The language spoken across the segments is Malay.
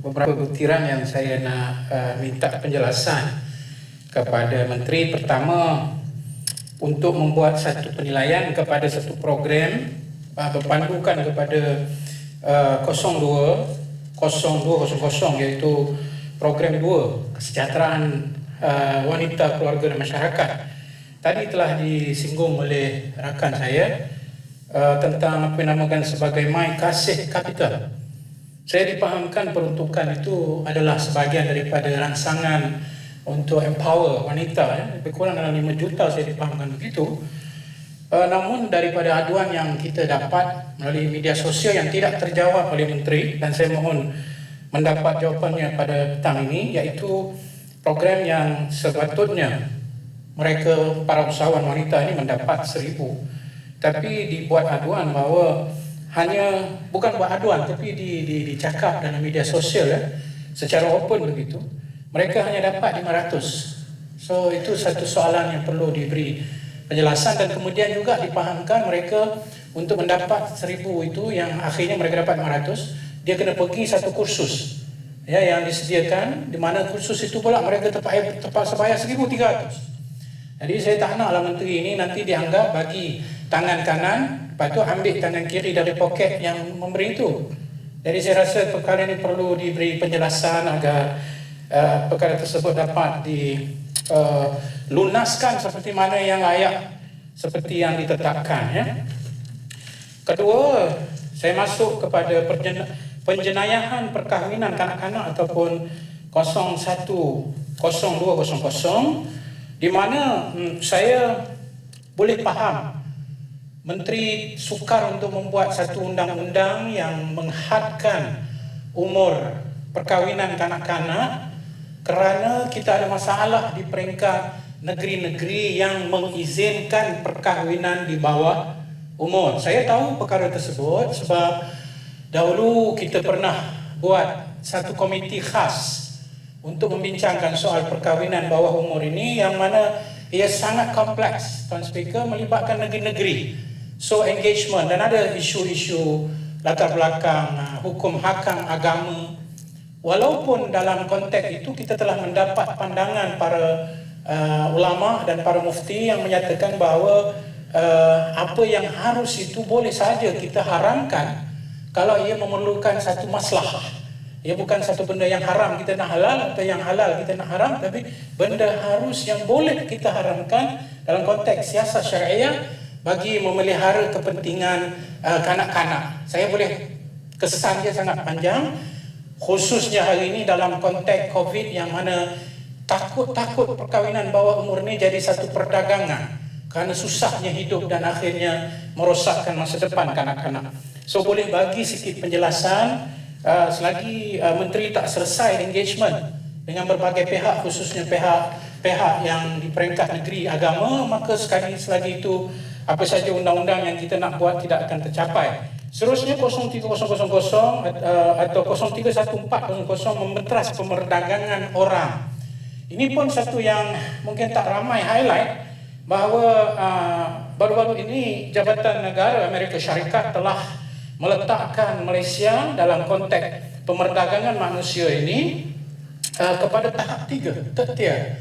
Beberapa butiran yang saya nak minta penjelasan kepada Menteri. Pertama, untuk membuat satu penilaian kepada satu program berpandukan kepada 0200 iaitu program 2 kesejahteraan wanita, keluarga dan masyarakat. Tadi telah disinggung oleh rakan saya tentang apa yang dinamakan sebagai My Kasih Capital. Saya dipahamkan peruntukan itu adalah sebahagian daripada rangsangan untuk empower wanita, lebih kurang dalam 5 juta saya dipahamkan begitu. Namun daripada aduan yang kita dapat melalui media sosial yang tidak terjawab oleh Menteri, dan saya mohon mendapat jawapannya pada petang ini, iaitu program yang sepatutnya mereka, para usahawan wanita ini mendapat 1,000, tapi dibuat aduan bahawa hanya, bukan buat aduan, tapi dicakap dalam media sosial secara open begitu, mereka hanya dapat 500. So itu satu soalan yang perlu diberi penjelasan, dan kemudian juga dipahamkan mereka untuk mendapat 1,000 itu yang akhirnya mereka dapat 500, dia kena pergi satu kursus yang disediakan, di mana kursus itu pula mereka terpaksa bayar 1,300. Jadi saya tak naklah Menteri ini nanti dianggap bagi tangan kanan, lepas tu ambil tangan kiri dari poket yang memberi itu. Jadi saya rasa perkara ini perlu diberi penjelasan agar perkara tersebut dapat dilunaskan seperti mana yang layak, seperti yang ditetapkan. Kedua, saya masuk kepada penjenayahan perkahwinan kanak-kanak ataupun 010200, di mana saya boleh faham Menteri sukar untuk membuat satu undang-undang yang menghadkan umur perkahwinan kanak-kanak, kerana kita ada masalah di peringkat negeri-negeri yang mengizinkan perkahwinan di bawah umur. Saya tahu perkara tersebut sebab dahulu kita pernah buat satu komiti khas untuk membincangkan soal perkahwinan bawah umur ini, yang mana ia sangat kompleks, Tuan Speaker, melibatkan negeri-negeri. So engagement, dan ada isu-isu latar belakang hukum hakam agama. Walaupun dalam konteks itu kita telah mendapat pandangan para ulama dan para mufti yang menyatakan bahawa apa yang harus itu boleh saja kita haramkan kalau ia memerlukan satu maslahah. Ia bukan satu benda yang haram kita nak halal atau yang halal kita nak haram, tapi benda harus yang boleh kita haramkan dalam konteks siasat syariah bagi memelihara kepentingan kanak-kanak. Saya boleh kesan dia sangat panjang, khususnya hari ini dalam konteks COVID, yang mana takut perkahwinan bawah umur ini jadi satu perdagangan kerana susahnya hidup dan akhirnya merosakkan masa depan kanak-kanak. So boleh bagi sikit penjelasan selagi Menteri tak selesai engagement dengan berbagai pihak, khususnya pihak yang di peringkat negeri agama, maka selagi itu apa saja undang-undang yang kita nak buat tidak akan tercapai. Seterusnya 03000 atau 031400 membenteras pemerdagangan orang. Ini pun satu yang mungkin tak ramai highlight, bahawa baru-baru ini Jabatan Negara Amerika Syarikat telah meletakkan Malaysia dalam konteks pemerdagangan manusia ini kepada tahap 3, third tier.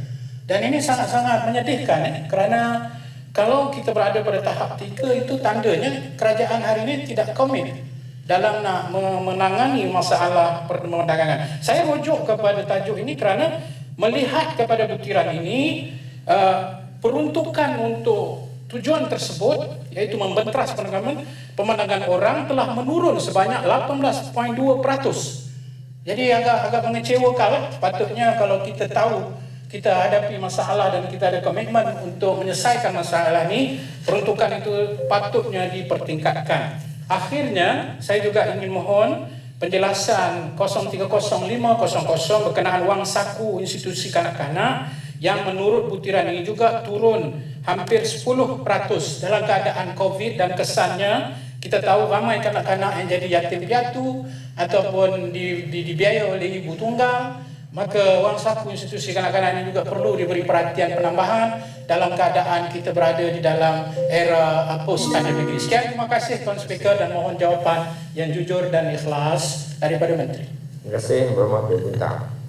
Dan ini sangat-sangat menyedihkan kerana kalau kita berada pada tahap 3 itu tandanya kerajaan hari ini tidak komit dalam nak menangani masalah perdagangan. Saya rujuk kepada tajuk ini kerana melihat kepada butiran ini, peruntukan untuk tujuan tersebut, iaitu membenteras pemandangan orang, telah menurun sebanyak 18.2%. Jadi agak mengecewakan. Patutnya kalau kita tahu kita hadapi masalah dan kita ada komitmen untuk menyelesaikan masalah ini, peruntukan itu patutnya dipertingkatkan. Akhirnya, saya juga ingin mohon penjelasan 030500 berkenaan wang saku institusi kanak-kanak, yang menurut butiran ini juga turun hampir 10% dalam keadaan COVID, dan kesannya kita tahu ramai kanak-kanak yang jadi yatim piatu ataupun dibiayai oleh ibu tunggal. Maka wang saku institusi kanak-kanak ini juga perlu diberi perhatian penambahan dalam keadaan kita berada di dalam era post-pandemic ini. Sekian, terima kasih Tuan Speaker, dan mohon jawapan yang jujur dan ikhlas daripada Menteri. Terima kasih, berhormat Ibu Bintang.